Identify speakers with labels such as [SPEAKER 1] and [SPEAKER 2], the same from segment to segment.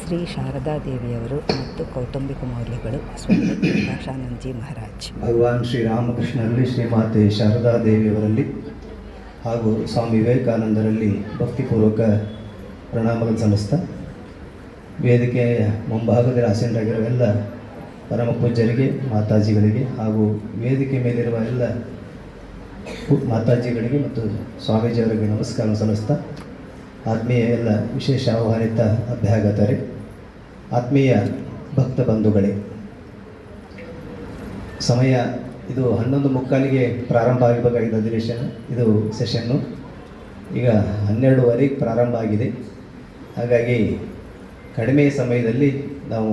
[SPEAKER 1] ಶ್ರೀ ಶಾರದಾ ದೇವಿಯವರು ಮತ್ತು ಕೌಟುಂಬಿಕ ಮೌಲ್ಯಗಳು ಸ್ವಾಮಿ ಪ್ರಕಾಶಾನಂದಜಿ ಮಹಾರಾಜ್.
[SPEAKER 2] ಭಗವಾನ್ ಶ್ರೀರಾಮಕೃಷ್ಣರಲ್ಲಿ, ಶ್ರೀಮಾತೆ ಶಾರದಾ ದೇವಿಯವರಲ್ಲಿ ಹಾಗೂ ಸ್ವಾಮಿ ವಿವೇಕಾನಂದರಲ್ಲಿ ಭಕ್ತಿಪೂರ್ವಕ ಪ್ರಣಾಮಗಳನ್ನು ಸಲ್ಲಿಸ್ತಾ, ವೇದಿಕೆಯ ಮುಂಭಾಗದಲ್ಲಿ ಆಸೀನರಾಗಿರುವ ಎಲ್ಲ ಪರಮ ಪೂಜ್ಯರಿಗೆ, ಮಾತಾಜಿಗಳಿಗೆ ಹಾಗೂ ವೇದಿಕೆ ಮೇಲಿರುವ ಎಲ್ಲ ಮಾತಾಜಿಗಳಿಗೆ ಮತ್ತು ಸ್ವಾಮೀಜಿಯವರಿಗೆ ನಮಸ್ಕಾರ ಸಲ್ಲಿಸ್ತಾ, ಆತ್ಮೀಯ ಎಲ್ಲ ವಿಶೇಷ ಆಹ್ವಾನಿತ ಅಭ್ಯಾಗತರೇ, ಆತ್ಮೀಯ ಭಕ್ತ ಬಂಧುಗಳೇ, ಸಮಯ ಇದು 11:45ಗೆ ಪ್ರಾರಂಭ ಆಗಬೇಕಾಗಿದೆ ಅಧಿವೇಶನ. ಇದು ಸೆಷನ್ನು ಈಗ 12:15ಗೆ ಪ್ರಾರಂಭ ಆಗಿದೆ. ಹಾಗಾಗಿ ಕಡಿಮೆ ಸಮಯದಲ್ಲಿ ನಾವು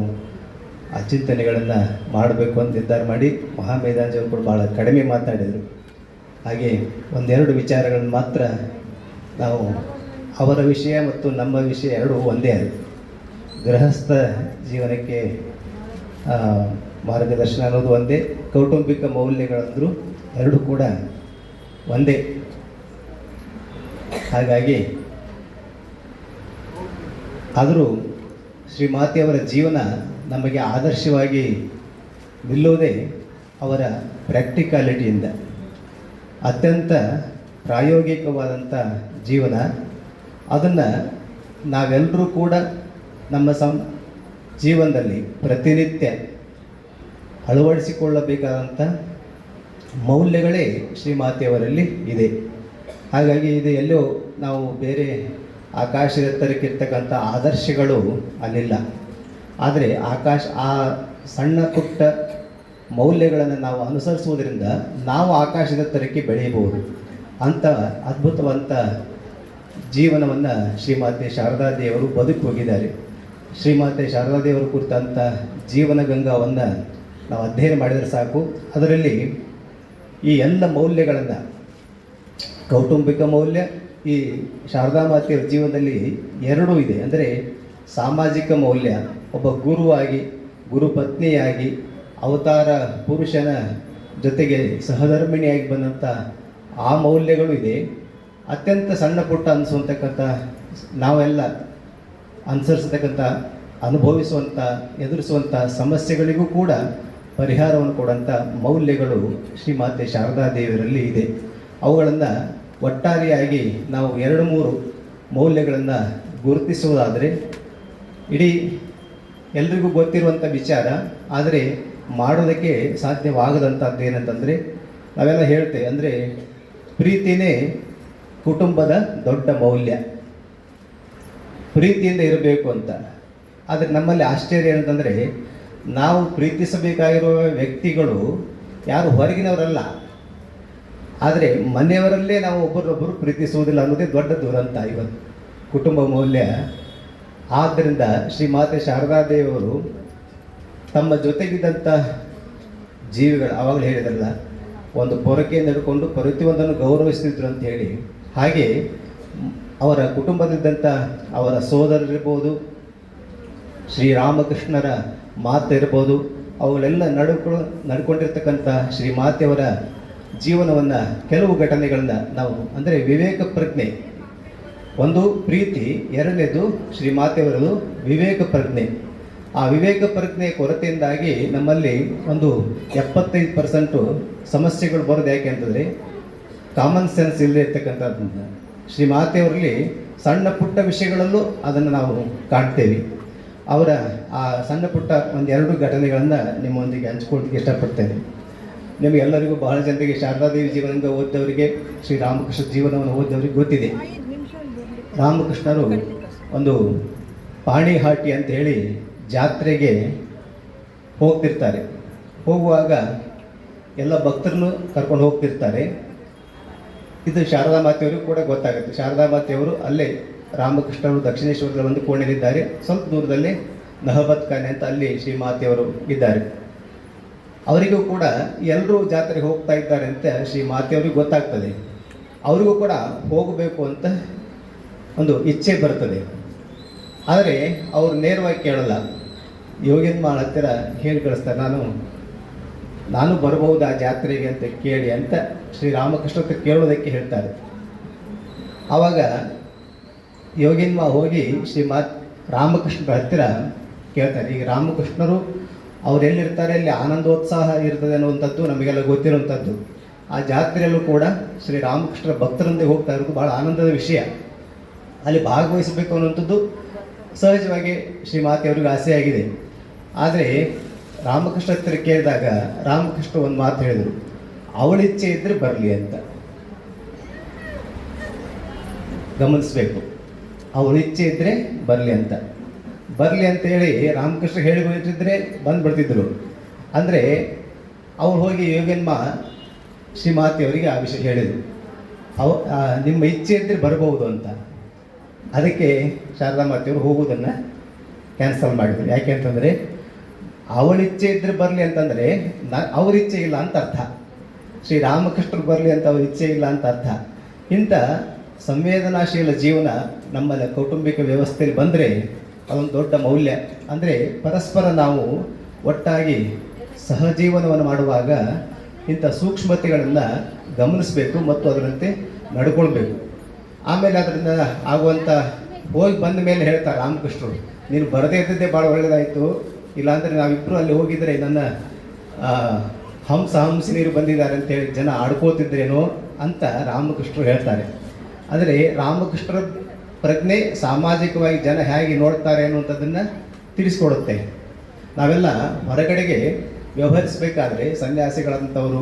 [SPEAKER 2] ಆ ಚಿಂತನೆಗಳನ್ನು ಮಾಡಬೇಕು ಅಂತ ನಿರ್ಧಾರ ಮಾಡಿ ಮಹಾಮೇಧಾಂಜಿಯವರು ಕೂಡ ಭಾಳ ಕಡಿಮೆ ಮಾತಾಡಿದರು. ಹಾಗೆ ಒಂದೆರಡು ವಿಚಾರಗಳನ್ನು ಮಾತ್ರ ನಾವು, ಅವರ ವಿಷಯ ಮತ್ತು ನಮ್ಮ ವಿಷಯ ಎರಡೂ ಒಂದೇ ಅದು. ಗೃಹಸ್ಥ ಜೀವನಕ್ಕೆ ಮಾರ್ಗದರ್ಶನ ಅನ್ನೋದು ಒಂದೇ, ಕೌಟುಂಬಿಕ ಮೌಲ್ಯಗಳಂದರೂ ಎರಡೂ ಕೂಡ ಒಂದೇ. ಹಾಗಾಗಿ ಆದರೂ ಶ್ರೀಮಾತೆಯವರ ಜೀವನ ನಮಗೆ ಆದರ್ಶವಾಗಿ ನಿಲ್ಲುವುದೇ ಅವರ ಪ್ರಾಕ್ಟಿಕಾಲಿಟಿಯಿಂದ. ಅತ್ಯಂತ ಪ್ರಾಯೋಗಿಕವಾದಂಥ ಜೀವನ, ಅದನ್ನು ನಾವೆಲ್ಲರೂ ಕೂಡ ನಮ್ಮ ಜೀವನದಲ್ಲಿ ಪ್ರತಿನಿತ್ಯ ಅಳವಡಿಸಿಕೊಳ್ಳಬೇಕಾದಂಥ ಮೌಲ್ಯಗಳೇ ಶ್ರೀಮಾತೆಯವರಲ್ಲಿ ಇದೆ. ಹಾಗಾಗಿ ಇದು ಎಲ್ಲೋ ನಾವು ಬೇರೆ ಆಕಾಶದೆತ್ತರಕ್ಕಿರ್ತಕ್ಕಂಥ ಆದರ್ಶಗಳು ಅಲ್ಲಿಲ್ಲ. ಆದರೆ ಆ ಸಣ್ಣ ಪುಟ್ಟ ಮೌಲ್ಯಗಳನ್ನು ನಾವು ಅನುಸರಿಸುವುದರಿಂದ ನಾವು ಆಕಾಶದೆತ್ತರಕ್ಕೆ ಬೆಳೆಯಬಹುದು. ಅಂಥ ಅದ್ಭುತವಂತ ಜೀವನವನ್ನು ಶ್ರೀಮಾತೆ ಶಾರದಾದೇವರು ಬದುಕಿ ಹೋಗಿದ್ದಾರೆ. ಶ್ರೀಮಾತೆ ಶಾರದಾದೇವರು ಕುರಿತಂಥ ಜೀವನ ಗಂಗಾವನ್ನು ನಾವು ಅಧ್ಯಯನ ಮಾಡಿದರೆ ಸಾಕು. ಅದರಲ್ಲಿ ಈ ಎಲ್ಲ ಮೌಲ್ಯಗಳನ್ನು, ಕೌಟುಂಬಿಕ ಮೌಲ್ಯ, ಈ ಶಾರದಾ ಮಾತೆಯವರ ಜೀವನದಲ್ಲಿ ಎರಡೂ ಇದೆ. ಅಂದರೆ ಸಾಮಾಜಿಕ ಮೌಲ್ಯ, ಒಬ್ಬ ಗುರುವಾಗಿ, ಗುರುಪತ್ನಿಯಾಗಿ, ಅವತಾರ ಪುರುಷನ ಜೊತೆಗೆ ಸಹಧರ್ಮಿಣಿಯಾಗಿ ಬಂದಂಥ ಆ ಮೌಲ್ಯಗಳು ಇದೆ. ಅತ್ಯಂತ ಸಣ್ಣ ಪುಟ್ಟ ಅನಿಸುವಂತಕ್ಕಂಥ, ನಾವೆಲ್ಲ ಅನುಸರಿಸತಕ್ಕಂಥ, ಅನುಭವಿಸುವಂಥ, ಎದುರಿಸುವಂಥ ಸಮಸ್ಯೆಗಳಿಗೂ ಕೂಡ ಪರಿಹಾರವನ್ನು ಕೊಡುವಂಥ ಮೌಲ್ಯಗಳು ಶ್ರೀಮಾತೆ ಶಾರದಾ ದೇವಿಯರಲ್ಲಿ ಇದೆ. ಅವುಗಳನ್ನು ಒಟ್ಟಾರೆಯಾಗಿ ನಾವು 2-3 ಮೌಲ್ಯಗಳನ್ನು ಗುರುತಿಸುವುದಾದರೆ, ಇಡೀ ಎಲ್ರಿಗೂ ಗೊತ್ತಿರುವಂಥ ವಿಚಾರ, ಆದರೆ ಮಾಡೋದಕ್ಕೆ ಸಾಧ್ಯವಾಗದಂಥದ್ದು ಏನಂತಂದರೆ, ನಾವೆಲ್ಲ ಹೇಳ್ತೇವೆ, ಅಂದರೆ ಪ್ರೀತಿನೇ ಕುಟುಂಬದ ದೊಡ್ಡ ಮೌಲ್ಯ, ಪ್ರೀತಿಯಿಂದ ಇರಬೇಕು ಅಂತ. ಆದರೆ ನಮ್ಮಲ್ಲಿ ಆಶ್ಚರ್ಯ ಏನಂತಂದರೆ, ನಾವು ಪ್ರೀತಿಸಬೇಕಾಗಿರುವ ವ್ಯಕ್ತಿಗಳು ಯಾರು ಹೊರಗಿನವರಲ್ಲ, ಆದರೆ ಮನೆಯವರಲ್ಲೇ ನಾವು ಒಬ್ಬರೊಬ್ಬರು ಪ್ರೀತಿಸುವುದಿಲ್ಲ ಅನ್ನೋದೇ ದೊಡ್ಡ ದುರಂತ ಇವತ್ತು ಕುಟುಂಬ ಮೌಲ್ಯ. ಆದ್ದರಿಂದ ಶ್ರೀಮಾತೆ ಶಾರದಾದೇವಿಯವರು ತಮ್ಮ ಜೊತೆಗಿದ್ದಂಥ ಜೀವಿಗಳು, ಆವಾಗಲೇ ಹೇಳಿದ್ರಲ್ಲ, ಒಂದು ಪೊರಕೆಯನ್ನು ಹಿಡ್ಕೊಂಡು ಪ್ರತಿಯೊಂದನ್ನು ಗೌರವಿಸ್ತಿದ್ರು ಅಂತ ಹೇಳಿ, ಹಾಗೆ ಅವರ ಕುಟುಂಬದಲ್ಲಿದ್ದಂಥ ಅವರ ಸೋದರರಿರ್ಬೋದು, ಶ್ರೀರಾಮಕೃಷ್ಣರ ಮಾತು ಇರ್ಬೋದು, ಅವುಗಳೆಲ್ಲ ನಡ್ಕೊಂಡಿರ್ತಕ್ಕಂಥ ಶ್ರೀಮಾತೆಯವರ ಜೀವನವನ್ನು, ಕೆಲವು ಘಟನೆಗಳನ್ನು ನಾವು, ಅಂದರೆ ವಿವೇಕ ಪ್ರಜ್ಞೆ, ಒಂದು ಪ್ರೀತಿ, ಎರಡನೇದು ಶ್ರೀಮಾತೆಯವರದು ವಿವೇಕ ಪ್ರಜ್ಞೆ. ಆ ವಿವೇಕ ಪ್ರಜ್ಞೆಯ ಕೊರತೆಯಿಂದಾಗಿ ನಮ್ಮಲ್ಲಿ ಒಂದು 75% ಸಮಸ್ಯೆಗಳು ಬರೋದು ಯಾಕೆ ಅಂತಂದರೆ ಕಾಮನ್ ಸೆನ್ಸ್ ಇಲ್ಲದೆ ಇರ್ತಕ್ಕಂಥದ್ದು. ಶ್ರೀಮಾತೆಯವರಲ್ಲಿ ಸಣ್ಣ ಪುಟ್ಟ ವಿಷಯಗಳಲ್ಲೂ ಅದನ್ನು ನಾವು ಕಾಣ್ತೇವೆ. ಅವರ ಆ ಸಣ್ಣ ಪುಟ್ಟ 1-2 ಘಟನೆಗಳನ್ನು ನಿಮ್ಮೊಂದಿಗೆ ಹಂಚ್ಕೊಳ್ಳೋದಕ್ಕೆ ಇಷ್ಟಪಡ್ತೇನೆ. ನಿಮಗೆಲ್ಲರಿಗೂ, ಬಹಳ ಜನರಿಗೆ ಶಾರದಾದೇವಿ ಜೀವನದಿಂದ ಓದಿದವರಿಗೆ, ಶ್ರೀರಾಮಕೃಷ್ಣ ಜೀವನವನ್ನು ಓದಿದವರಿಗೆ ಗೊತ್ತಿದೆ. ರಾಮಕೃಷ್ಣರು ಒಂದು ಪಾಣಿಹಾಟಿ ಅಂತ ಹೇಳಿ ಜಾತ್ರೆಗೆ ಹೋಗ್ತಿರ್ತಾರೆ. ಹೋಗುವಾಗ ಎಲ್ಲ ಭಕ್ತರನ್ನು ಕರ್ಕೊಂಡು ಹೋಗ್ತಿರ್ತಾರೆ. ಇದು ಶಾರದಾ ಮಾತೆಯವರು ಕೂಡ ಗೊತ್ತಾಗುತ್ತೆ. ಶಾರದಾ ಮಾತೆಯವರು ಅಲ್ಲೇ, ರಾಮಕೃಷ್ಣರು ದಕ್ಷಿಣೇಶ್ವರದಲ್ಲಿ ಒಂದು ಕೋಣೆಯಲ್ಲಿದ್ದಾರೆ, ಸ್ವಲ್ಪ ದೂರದಲ್ಲಿ ನಹಬತ್ ಖಾನೆ ಅಂತ ಅಲ್ಲಿ ಶ್ರೀಮಾತೆಯವರು ಇದ್ದಾರೆ. ಅವರಿಗೂ ಕೂಡ ಎಲ್ಲರೂ ಜಾತ್ರೆಗೆ ಹೋಗ್ತಾ ಇದ್ದಾರೆ ಅಂತ ಶ್ರೀಮಾತೆಯವ್ರಿಗೆ ಗೊತ್ತಾಗ್ತದೆ. ಅವರಿಗೂ ಕೂಡ ಹೋಗಬೇಕು ಅಂತ ಒಂದು ಇಚ್ಛೆ ಬರ್ತದೆ. ಆದರೆ ಅವರು ನೇರವಾಗಿ ಕೇಳಲ್ಲ. ಯೋಗೇಂದ್ರ ಹತ್ತಿರ ಹೇಳಿ ಕಳಿಸ್ತಾರೆ, ನಾನು ಬರಬಹುದು ಆ ಜಾತ್ರೆಗೆ ಅಂತ ಕೇಳಿ ಅಂತ ಶ್ರೀರಾಮಕೃಷ್ಣ ಕೇಳೋದಕ್ಕೆ ಹೇಳ್ತಾರೆ. ಆವಾಗ ಯೋಗೇಂದ್ರ ಹೋಗಿ ರಾಮಕೃಷ್ಣರ ಹತ್ತಿರ ಕೇಳ್ತಾರೆ. ಈಗ ರಾಮಕೃಷ್ಣರು ಅವ್ರು ಎಲ್ಲಿರ್ತಾರೆ ಅಲ್ಲಿ ಆನಂದೋತ್ಸಾಹ ಇರ್ತದೆ ಅನ್ನುವಂಥದ್ದು ನಮಗೆಲ್ಲ ಗೊತ್ತಿರುವಂಥದ್ದು. ಆ ಜಾತ್ರೆಯಲ್ಲೂ ಕೂಡ ಶ್ರೀ ರಾಮಕೃಷ್ಣರ ಭಕ್ತರೊಂದಿಗೆ ಹೋಗ್ತಾ ಇರೋದು ಭಾಳ ಆನಂದದ ವಿಷಯ. ಅಲ್ಲಿ ಭಾಗವಹಿಸಬೇಕು ಅನ್ನುವಂಥದ್ದು ಸಹಜವಾಗಿ ಶ್ರೀಮಾತೆಯವ್ರಿಗೆ ಆಸೆಯಾಗಿದೆ. ಆದರೆ ರಾಮಕೃಷ್ಣ ಹತ್ತಿರ ಕೇಳಿದಾಗ ರಾಮಕೃಷ್ಣ ಒಂದು ಮಾತು ಹೇಳಿದರು, ಅವಳಿಚ್ಛೆ ಇದ್ದರೆ ಬರಲಿ ಅಂತ. ಗಮನಿಸಬೇಕು, ಅವಳಿಚ್ಛೆ ಇದ್ದರೆ ಬರಲಿ ಅಂತ. ಬರಲಿ ಅಂತೇಳಿ ರಾಮಕೃಷ್ಣ ಹೇಳಿ ಹೋಗಿಟ್ಟಿದ್ರೆ ಬಂದುಬಿಡ್ತಿದ್ರು. ಅಂದರೆ ಅವ್ರು ಹೋಗಿ ಯೋಗನ್ಮ ಶ್ರೀಮಾತೆಯವರಿಗೆ ಆ ವಿಷಯ ಹೇಳಿದರು, ನಿಮ್ಮ ಇಚ್ಛೆ ಇದ್ದರೆ ಬರ್ಬೋದು ಅಂತ. ಅದಕ್ಕೆ ಶಾರದಾ ಮಾತೆಯವರು ಹೋಗುವುದನ್ನು ಕ್ಯಾನ್ಸಲ್ ಮಾಡಿದರು. ಯಾಕೆ ಅಂತಂದರೆ ಅವಳಿಚ್ಛೆ ಇದ್ದರೆ ಬರಲಿ ಅಂತಂದರೆ ಅವ್ರ ಇಚ್ಛೆ ಇಲ್ಲ ಅಂತ ಅರ್ಥ. ಶ್ರೀ ರಾಮಕೃಷ್ಣರು ಬರಲಿ ಅಂತ ಅವ್ರ ಇಚ್ಛೆ ಇಲ್ಲ ಅಂತ ಅರ್ಥ. ಇಂಥ ಸಂವೇದನಾಶೀಲ ಜೀವನ ನಮ್ಮಲ್ಲಿ ಕೌಟುಂಬಿಕ ವ್ಯವಸ್ಥೆಯಲ್ಲಿ ಬಂದರೆ ಅದೊಂದು ದೊಡ್ಡ ಮೌಲ್ಯ. ಅಂದರೆ ಪರಸ್ಪರ ನಾವು ಒಟ್ಟಾಗಿ ಸಹಜೀವನವನ್ನು ಮಾಡುವಾಗ ಇಂಥ ಸೂಕ್ಷ್ಮತೆಗಳನ್ನು ಗಮನಿಸಬೇಕು ಮತ್ತು ಅದರಂತೆ ನಡ್ಕೊಳ್ಬೇಕು. ಆಮೇಲೆ ಅದರಿಂದ ಆಗುವಂಥ ಹೋಗಿ ಬಂದ ಮೇಲೆ ಹೇಳ್ತಾರೆ ರಾಮಕೃಷ್ಣರು, ನೀನು ಬರದೇ ಇದ್ದದ್ದೇ ಭಾಳ ಒಳ್ಳೆಯದಾಯಿತು, ಇಲ್ಲಾಂದರೆ ನಾವಿಬ್ಬರು ಅಲ್ಲಿ ಹೋಗಿದರೆ ನನ್ನ ಹಂಸಿನೀರು ಬಂದಿದ್ದಾರೆ ಅಂತೇಳಿ ಜನ ಆಡ್ಕೋತಿದ್ರೇನೋ ಅಂತ ರಾಮಕೃಷ್ಣರು ಹೇಳ್ತಾರೆ. ಆದರೆ ರಾಮಕೃಷ್ಣರ ಪ್ರಜ್ಞೆ ಸಾಮಾಜಿಕವಾಗಿ ಜನ ಹೇಗೆ ನೋಡ್ತಾರೆ ಅನ್ನುವಂಥದ್ದನ್ನು ತಿಳಿಸ್ಕೊಡುತ್ತೆ. ನಾವೆಲ್ಲ ಹೊರಗಡೆಗೆ ವ್ಯವಹರಿಸಬೇಕಾದ್ರೆ ಸನ್ಯಾಸಿಗಳಂಥವರು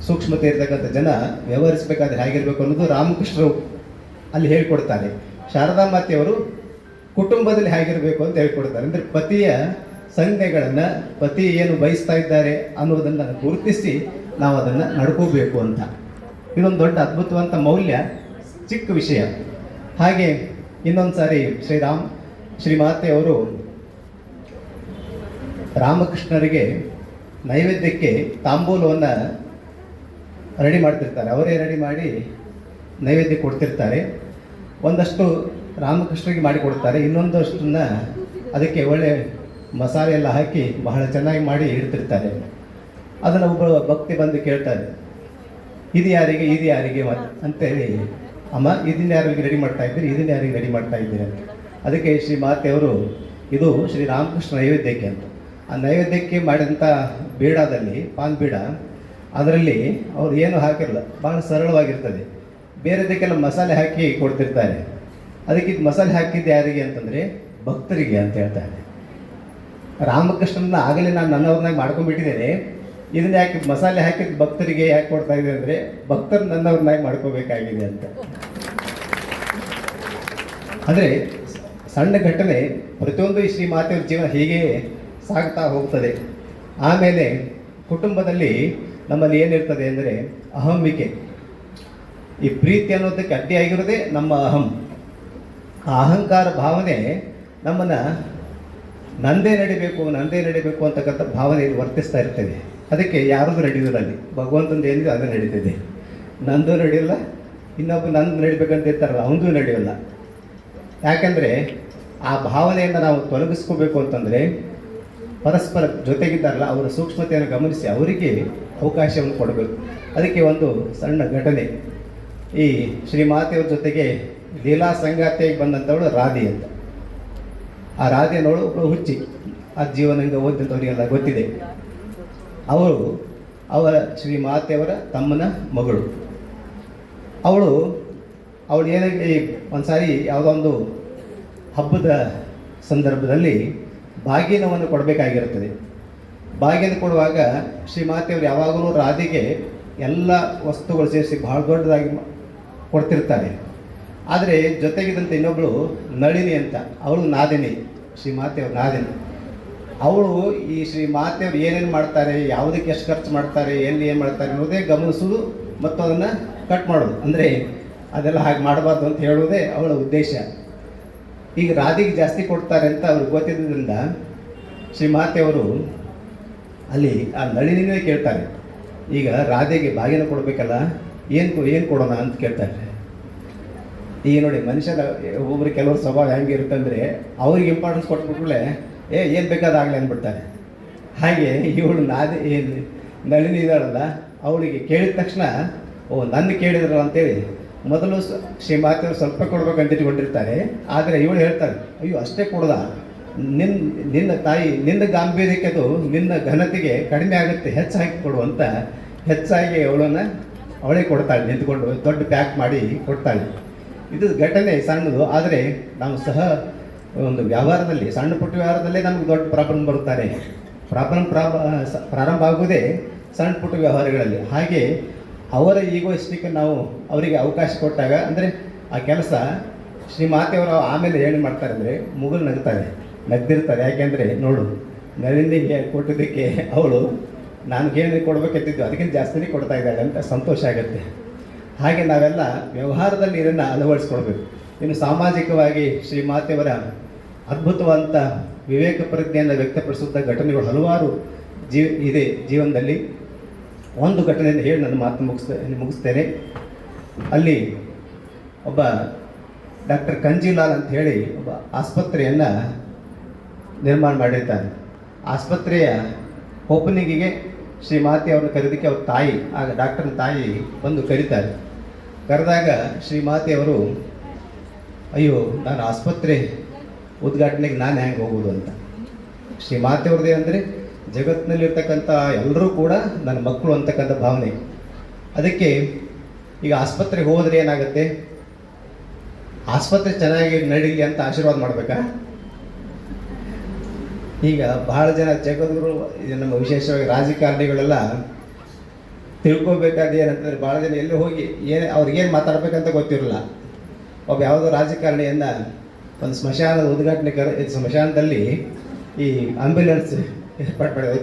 [SPEAKER 2] ಸೂಕ್ಷ್ಮತೆ ಇರ್ತಕ್ಕಂಥ ಜನ ವ್ಯವಹರಿಸಬೇಕಾದ್ರೆ ಹೇಗಿರಬೇಕು ಅನ್ನೋದು ರಾಮಕೃಷ್ಣರು ಅಲ್ಲಿ ಹೇಳ್ಕೊಡ್ತಾರೆ. ಶಾರದಾ ಮಾತೆಯವರು ಕುಟುಂಬದಲ್ಲಿ ಹೇಗಿರಬೇಕು ಅಂತ ಹೇಳ್ಕೊಡ್ತಾರೆ. ಅಂದರೆ ಪತಿಯ ಸಂಜ್ಞೆಗಳನ್ನು, ಪತಿ ಏನು ಬಯಸ್ತಾ ಇದ್ದಾರೆ ಅನ್ನೋದನ್ನು ಗುರುತಿಸಿ ನಾವು ಅದನ್ನು ನಡ್ಕೋಬೇಕು ಅಂತ. ಇದೊಂದು ದೊಡ್ಡ ಅದ್ಭುತವಂತ ಮೌಲ್ಯ, ಚಿಕ್ಕ ವಿಷಯ. ಹಾಗೆ ಇನ್ನೊಂದು ಸಾರಿ ಶ್ರೀಮಾತೆಯವರು ರಾಮಕೃಷ್ಣರಿಗೆ ನೈವೇದ್ಯಕ್ಕೆ ತಾಂಬೂಲವನ್ನು ರೆಡಿ ಮಾಡ್ತಿರ್ತಾರೆ. ಅವರೇ ರೆಡಿ ಮಾಡಿ ನೈವೇದ್ಯ ಕೊಡ್ತಿರ್ತಾರೆ. ಒಂದಷ್ಟು ರಾಮಕೃಷ್ಣರಿಗೆ ಮಾಡಿ ಕೊಡ್ತಾರೆ, ಇನ್ನೊಂದಷ್ಟನ್ನು ಅದಕ್ಕೆ ಒಳ್ಳೆ ಮಸಾಲೆ ಎಲ್ಲ ಹಾಕಿ ಬಹಳ ಚೆನ್ನಾಗಿ ಮಾಡಿ ಇಡ್ತಿರ್ತಾರೆ. ಅದನ್ನು ಒಬ್ಬ ಭಕ್ತಿ ಬಂದು ಕೇಳ್ತಾರೆ, ಇದು ಯಾರಿಗೆ ಅಂತೇಳಿ, ಅಮ್ಮ ಇದನ್ನ ಯಾರಿಗೆ ರೆಡಿ ಮಾಡ್ತಾ ಇದ್ದೀರಿ, ಇದನ್ನ ಯಾರಿಗೆ ರೆಡಿ ಮಾಡ್ತಾ ಇದ್ದೀರಿ ಅಂತ. ಅದಕ್ಕೆ ಶ್ರೀ ಮಾತೆಯವರು ಇದು ಶ್ರೀ ರಾಮಕೃಷ್ಣ ನೈವೇದ್ಯಕ್ಕೆ ಅಂತ. ಆ ನೈವೇದ್ಯಕ್ಕೆ ಮಾಡಿದಂಥ ಬೀಡಾದಲ್ಲಿ, ಪಾನ್ ಬೀಡ, ಅದರಲ್ಲಿ ಅವ್ರು ಏನು ಹಾಕಿರಲ್ಲ, ಭಾಳ ಸರಳವಾಗಿರ್ತದೆ. ಬೇರೆದಕ್ಕೆಲ್ಲ ಮಸಾಲೆ ಹಾಕಿ ಕೊಡ್ತಿರ್ತಾರೆ. ಅದಕ್ಕೆ ಇದು ಮಸಾಲೆ ಹಾಕಿದ್ದು ಯಾರಿಗೆ ಅಂತಂದರೆ ಭಕ್ತರಿಗೆ ಅಂತ ಹೇಳ್ತಾರೆ. ರಾಮಕೃಷ್ಣನ ಆಗಲೇ ನಾನು ನನ್ನವ್ರನ್ನಾಗಿ ಮಾಡ್ಕೊಂಡ್ಬಿಟ್ಟಿದ್ದೇನೆ, ಇದನ್ನ ಯಾಕೆ ಮಸಾಲೆ ಹಾಕಿದ್ದು ಭಕ್ತರಿಗೆ ಯಾಕೆ ಕೊಡ್ತಾ ಇದೆ ಅಂದರೆ ಭಕ್ತರು ನನ್ನವ್ರನ್ನಾಗಿ ಮಾಡ್ಕೋಬೇಕಾಗಿದೆ ಅಂತ. ಅಂದರೆ ಸಣ್ಣ ಘಟನೆ ಪ್ರತಿಯೊಂದು ಈ ಶ್ರೀ ಮಾತೆಯವ್ರ ಜೀವನ ಹೀಗೆ ಸಾಗ್ತಾ ಹೋಗ್ತದೆ. ಆಮೇಲೆ ಕುಟುಂಬದಲ್ಲಿ ನಮ್ಮಲ್ಲಿ ಏನಿರ್ತದೆ ಅಂದರೆ ಅಹಂವಿಕೆ. ಈ ಪ್ರೀತಿ ಅನ್ನೋದಕ್ಕೆ ಅಡ್ಡಿಯಾಗಿರೋದೇ ನಮ್ಮ ಅಹಂ. ಆ ಅಹಂಕಾರ ಭಾವನೆ ನಮ್ಮನ್ನು ನಂದೇ ನಡಿಬೇಕು ಅಂತಕ್ಕಂಥ ಭಾವನೆಯಲ್ಲಿ ವರ್ತಿಸ್ತಾ ಇರ್ತೇವೆ. ಅದಕ್ಕೆ ಯಾರದು ನಡೆಯೋದಿಲ್ಲ, ಅಲ್ಲಿ ಭಗವಂತಂದು ಏನಿದೆ ಅದು ನಡೀತಿದೆ. ನಂದು ನಡೆಯೋಲ್ಲ, ಇನ್ನೊಬ್ಬ ನಂದು ನಡಿಬೇಕಂತ ಇರ್ತಾರಲ್ಲ ಅವನದು ನಡೆಯೋಲ್ಲ. ಯಾಕಂದರೆ ಆ ಭಾವನೆಯನ್ನು ನಾವು ತೊಲಗಿಸ್ಕೋಬೇಕು ಅಂತಂದರೆ ಪರಸ್ಪರ ಜೊತೆಗಿದ್ದಾರಲ್ಲ ಅವರ ಸೂಕ್ಷ್ಮತೆಯನ್ನು ಗಮನಿಸಿ ಅವರಿಗೆ ಅವಕಾಶವನ್ನು ಕೊಡಬೇಕು. ಅದಕ್ಕೆ ಒಂದು ಸಣ್ಣ ಘಟನೆ, ಈ ಶ್ರೀಮಾತೆಯವ್ರ ಜೊತೆಗೆ ಲೀಲಾ ಸಂಗಾತಿಯಾಗಿ ಬಂದಂಥವಳು ರಾಧೆ ಅಂತ. ಆ ರಾಧೆ ಅನ್ನೋಳು ಒಬ್ಬಳು ಹುಚ್ಚಿ, ಆ ಜೀವನದಿಂದ ಓದಿದಂಥವರಿಗೆಲ್ಲ ಗೊತ್ತಿದೆ. ಅವರ ಶ್ರೀಮಾತೆಯವರ ತಮ್ಮನ ಮಗಳು. ಅವಳು ಏನಾಗಿ ಒಂದು ಸಾರಿ ಯಾವುದೋ ಒಂದು ಹಬ್ಬದ ಸಂದರ್ಭದಲ್ಲಿ ಬಾಗಿನವನ್ನು ಕೊಡಬೇಕಾಗಿರುತ್ತದೆ. ಬಾಗಿನ ಕೊಡುವಾಗ ಶ್ರೀಮಾತೆಯವರು ಯಾವಾಗಲೂ ರಾಧೆಗೆ ಎಲ್ಲ ವಸ್ತುಗಳು ಸೇರಿಸಿ ಬಹಳ ದೊಡ್ಡದಾಗಿ ಕೊಡ್ತಿರ್ತಾರೆ. ಆದರೆ ಜೊತೆಗಿದ್ದಂಥ ಇನ್ನೊಬ್ಬಳು ನಳಿನಿ ಅಂತ, ಅವಳು ನಾದಿನಿ, ಶ್ರೀಮಾತೆಯವ್ರು ನಾದಿನಿ. ಅವಳು ಈ ಶ್ರೀಮಾತೆಯವ್ರು ಏನೇನು ಮಾಡ್ತಾರೆ, ಯಾವುದಕ್ಕೆ ಎಷ್ಟು ಖರ್ಚು ಮಾಡ್ತಾರೆ, ಎಲ್ಲಿ ಏನು ಮಾಡ್ತಾರೆ ಅನ್ನೋದೇ ಗಮನಿಸೋದು ಮತ್ತು ಅದನ್ನು ಕಟ್ ಮಾಡೋದು. ಅಂದರೆ ಅದೆಲ್ಲ ಹಾಗೆ ಮಾಡಬಾರ್ದು ಅಂತ ಹೇಳುವುದೇ ಅವಳ ಉದ್ದೇಶ. ಈಗ ರಾಧೆಗೆ ಜಾಸ್ತಿ ಕೊಡ್ತಾರೆ ಅಂತ ಅವ್ರಿಗೆ ಗೊತ್ತಿದ್ದರಿಂದ ಶ್ರೀಮಾತೆಯವರು ಅಲ್ಲಿ ಆ ನಳಿನಿನೇ ಕೇಳ್ತಾರೆ, ಈಗ ರಾಧೆಗೆ ಬಾಗಿನ ಕೊಡಬೇಕಲ್ಲ, ಏನು ಕೊಡೋಣ ಅಂತ ಕೇಳ್ತಾರೆ. ಈಗ ನೋಡಿ, ಮನುಷ್ಯನ ಒಬ್ಬೊಬ್ರು ಕೆಲವ್ರ ಸ್ವಭಾವ ಹೆಂಗೆ ಇರುತ್ತಂದರೆ ಅವ್ರಿಗೆ ಇಂಪಾರ್ಟೆನ್ಸ್ ಕೊಟ್ಬಿಟ್ರೆ ಏನು ಬೇಕಾದಾಗಲಿ ಅಂದ್ಬಿಡ್ತಾರೆ. ಹಾಗೆ ಇವಳು ನಳಿನಿ ಇದ್ದಾಳಲ್ಲ, ಅವಳಿಗೆ ಕೇಳಿದ ತಕ್ಷಣ ನನ್ನ ಕೇಳಿದ್ರು ಅಂತೇಳಿ ಮೊದಲು ಶ್ರೀಮಾತೆಯವರು ಸ್ವಲ್ಪ ಕೊಡ್ಬೇಕಂತ ಇಟ್ಕೊಂಡಿರ್ತಾರೆ. ಆದರೆ ಇವಳು ಹೇಳ್ತಾರೆ, ಅಯ್ಯೋ ಅಷ್ಟೇ ಕೊಡದ, ನಿನ್ನ ತಾಯಿ ನಿನ್ನ ಗಾಂಭೀರ್ಯಕ್ಕೆ ಅದು ನಿನ್ನ ಘನತೆಗೆ ಕಡಿಮೆ ಆಗುತ್ತೆ, ಹೆಚ್ಚಾಗಿ ಕೊಡು ಅಂತ ಹೆಚ್ಚಾಗಿ ಅವಳೇ ಕೊಡ್ತಾಳೆ, ನಿಂತ್ಕೊಂಡು ದೊಡ್ಡ ಪ್ಯಾಕ್ ಮಾಡಿ ಕೊಡ್ತಾಳೆ. ಇದು ಘಟನೆ ಸಣ್ಣದು, ಆದರೆ ನಾವು ಸಹ ಒಂದು ವ್ಯವಹಾರದಲ್ಲಿ ಸಣ್ಣ ಪುಟ್ಟ ವ್ಯವಹಾರದಲ್ಲೇ ನಮ್ಗೆ ದೊಡ್ಡ ಪ್ರಾಬ್ಲಮ್ ಬರುತ್ತಾರೆ. ಪ್ರಾರಂಭ ಆಗುವುದೇ ಸಣ್ಣ ಪುಟ್ಟ ವ್ಯವಹಾರಗಳಲ್ಲಿ. ಹಾಗೆ ಅವರ ಈಗೋಯಿಸ್ಟಿಕ್ ನಾವು ಅವರಿಗೆ ಅವಕಾಶ ಕೊಟ್ಟಾಗ, ಅಂದರೆ ಆ ಕೆಲಸ ಶ್ರೀಮಾತೆಯವರು ಆಮೇಲೆ ಏನು ಮಾಡ್ತಾರೆ ಅಂದರೆ ಮುಗುಲು ನಗ್ದಿರ್ತಾರೆ. ಯಾಕೆಂದರೆ ನೋಡು, ನಳಿನಿಗೆ ಕೊಟ್ಟಿದ್ದಕ್ಕೆ ಅವಳು ನನಗೇನು ಕೊಡಬೇಕೆತ್ತಿದ್ದು ಅದಕ್ಕಿಂತ ಜಾಸ್ತಿನೇ ಕೊಡ್ತಾ ಇದ್ದಾಳೆ ಅಂತ ಸಂತೋಷ ಆಗುತ್ತೆ. ಹಾಗೆ ನಾವೆಲ್ಲ ವ್ಯವಹಾರದಲ್ಲಿ ಇದನ್ನು ಅಳವಡಿಸ್ಕೊಳ್ಬೇಕು. ಇನ್ನು ಸಾಮಾಜಿಕವಾಗಿ ಶ್ರೀಮಾತೆಯವರ ಅದ್ಭುತವಾದಂಥ ವಿವೇಕ ಪ್ರಜ್ಞೆಯನ್ನು ವ್ಯಕ್ತಪಡಿಸುವಂಥ ಘಟನೆಗಳು ಹಲವಾರು ಇದೆ ಜೀವನದಲ್ಲಿ. ಒಂದು ಘಟನೆಯನ್ನು ಹೇಳಿ ನನ್ನ ಮಾತು ಮುಗಿಸ್ತೇನೆ. ಅಲ್ಲಿ ಒಬ್ಬ ಡಾಕ್ಟರ್ ಕಂಜಿಲಾಲ್ ಅಂತ ಹೇಳಿ ಒಬ್ಬ ಆಸ್ಪತ್ರೆಯನ್ನು ನಿರ್ಮಾಣ ಮಾಡಿರ್ತಾನೆ. ಆಸ್ಪತ್ರೆಯ ಓಪನಿಂಗಿಗೆ ಶ್ರೀಮಾತೆಯವ್ರನ್ನ ಕರೆದಕ್ಕೆ ಅವ್ರ ತಾಯಿ, ಆಗ ಡಾಕ್ಟರ್ನ ತಾಯಿ ಬಂದು ಕರೀತಾರೆ. ಕರೆದಾಗ ಶ್ರೀಮಾತೆಯವರು, ಅಯ್ಯೋ ನಾನು ಆಸ್ಪತ್ರೆ ಉದ್ಘಾಟನೆಗೆ ನಾನು ಹೆಂಗೆ ಹೋಗೋದು ಅಂತ. ಶ್ರೀಮಾತೆಯವ್ರದ್ದೇ ಅಂದರೆ ಜಗತ್ತಿನಲ್ಲಿರ್ತಕ್ಕಂಥ ಎಲ್ಲರೂ ಕೂಡ ನನ್ನ ಮಕ್ಕಳು ಅಂತಕ್ಕಂಥ ಭಾವನೆ. ಅದಕ್ಕೆ ಈಗ ಆಸ್ಪತ್ರೆಗೆ ಹೋದರೆ ಏನಾಗುತ್ತೆ, ಆಸ್ಪತ್ರೆ ಚೆನ್ನಾಗಿ ನಡೀಲಿ ಅಂತ ಆಶೀರ್ವಾದ ಮಾಡಬೇಕಾ? ಈಗ ಬಹಳ ಜನ ಜಗದ್ಗುರು, ನಮ್ಮ ವಿಶೇಷವಾಗಿ ರಾಜಕಾರಣಿಗಳೆಲ್ಲ ತಿಳ್ಕೊಬೇಕಾದ ಏನಂತಂದರೆ, ಭಾಳ ಜನ ಎಲ್ಲಿ ಹೋಗಿ ಅವ್ರಿಗೇನು ಮಾತಾಡ್ಬೇಕಂತ ಗೊತ್ತಿರಲ್ಲ. ಒಬ್ಬ ಯಾವುದೋ ರಾಜಕಾರಣಿಯನ್ನು ಒಂದು ಸ್ಮಶಾನದ ಸ್ಮಶಾನದಲ್ಲಿ ಈ ಆಂಬ್ಯುಲೆನ್ಸ್ ಏರ್ಪಾಡು ಮಾಡಿದ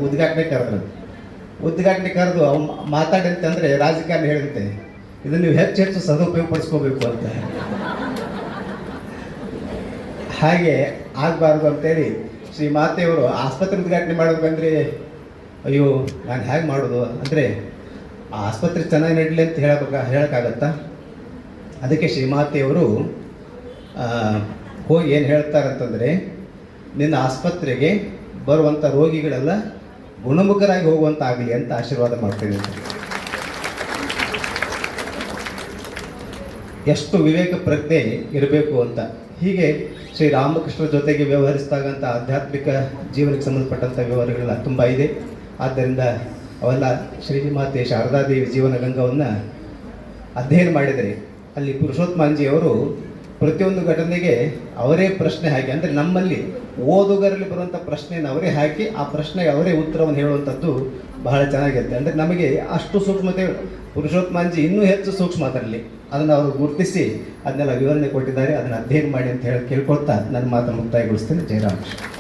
[SPEAKER 2] ಉದ್ಘಾಟನೆ ಕರೆದು ಅವ್ನು ಮಾತಾಡಿ ಅಂತಂದರೆ ರಾಜಕಾರಣಿ ಹೇಳುತ್ತೆ, ಇದನ್ನು ನೀವು ಹೆಚ್ಚು ಸದುಪಯೋಗ ಪಡಿಸ್ಕೋಬೇಕು ಅಂತ. ಹಾಗೆ ಆಗಬಾರ್ದು ಅಂತೇಳಿ ಶ್ರೀಮಾತೆಯವರು ಆಸ್ಪತ್ರೆ ಉದ್ಘಾಟನೆ ಮಾಡಬೇಕಂದ್ರೆ, ಅಯ್ಯೋ ನಾನು ಹೇಗೆ ಮಾಡೋದು ಅಂದರೆ ಆ ಆಸ್ಪತ್ರೆ ಚೆನ್ನಾಗಿ ನಡೀಲಿ ಅಂತ ಹೇಳೋಕ್ಕಾಗತ್ತಾ? ಅದಕ್ಕೆ ಶ್ರೀಮಾತೆಯವರು ಹೋಗಿ ಏನು ಹೇಳ್ತಾರಂತಂದರೆ, ನಿನ್ನ ಆಸ್ಪತ್ರೆಗೆ ಬರುವಂಥ ರೋಗಿಗಳೆಲ್ಲ ಗುಣಮುಖರಾಗಿ ಹೋಗುವಂಥ ಆಗಲಿ ಅಂತ ಆಶೀರ್ವಾದ ಮಾಡ್ತೇನೆ ಅಂತ. ಎಷ್ಟು ವಿವೇಕ ಪ್ರಜ್ಞೆ ಇರಬೇಕು ಅಂತ. ಹೀಗೆ ಶ್ರೀರಾಮಕೃಷ್ಣರ ಜೊತೆಗೆ ವ್ಯವಹರಿಸಿದಾಗಂಥ ಆಧ್ಯಾತ್ಮಿಕ ಜೀವನಕ್ಕೆ ಸಂಬಂಧಪಟ್ಟಂಥ ವ್ಯವಹಾರಗಳೆಲ್ಲ ತುಂಬ ಇದೆ. ಆದ್ದರಿಂದ ಅವೆಲ್ಲ ಶ್ರೀಮಾತೆ ಶಾರದಾದೇವಿ ಜೀವನ ಗಂಗವನ್ನು ಅಧ್ಯಯನ ಮಾಡಿದರೆ ಅಲ್ಲಿ ಪುರುಷೋತ್ತಮಾಂಜಿಯವರು ಪ್ರತಿಯೊಂದು ಘಟನೆಗೆ ಅವರೇ ಪ್ರಶ್ನೆ ಹಾಕಿ, ಅಂದರೆ ನಮ್ಮಲ್ಲಿ ಓದುಗರಲ್ಲಿ ಬರುವಂಥ ಪ್ರಶ್ನೆಯನ್ನು ಅವರೇ ಹಾಕಿ ಆ ಪ್ರಶ್ನೆಗೆ ಅವರೇ ಉತ್ತರವನ್ನು ಹೇಳುವಂಥದ್ದು ಬಹಳ ಚೆನ್ನಾಗಿರುತ್ತೆ. ಅಂದರೆ ನಮಗೆ ಅಷ್ಟು ಸೂಕ್ಷ್ಮತೆ, ಪುರುಷೋತ್ತಮಾಂಜಿ ಇನ್ನೂ ಹೆಚ್ಚು ಸೂಕ್ಷ್ಮ ಅದರಲ್ಲಿ, ಅದನ್ನು ಅವರು ಗುರುತಿಸಿ ಅದನ್ನೆಲ್ಲ ವಿವರಣೆ ಕೊಟ್ಟಿದ್ದಾರೆ. ಅದನ್ನು ಅಧ್ಯಯನ ಮಾಡಿ ಅಂತ ಹೇಳಿ ಕೇಳ್ಕೊಳ್ತಾ ನನ್ನ ಮಾತನ್ನು ಮುಕ್ತಾಯಗೊಳಿಸ್ತೇನೆ. ಜಯರಾಮಕೃಷ್ಣ.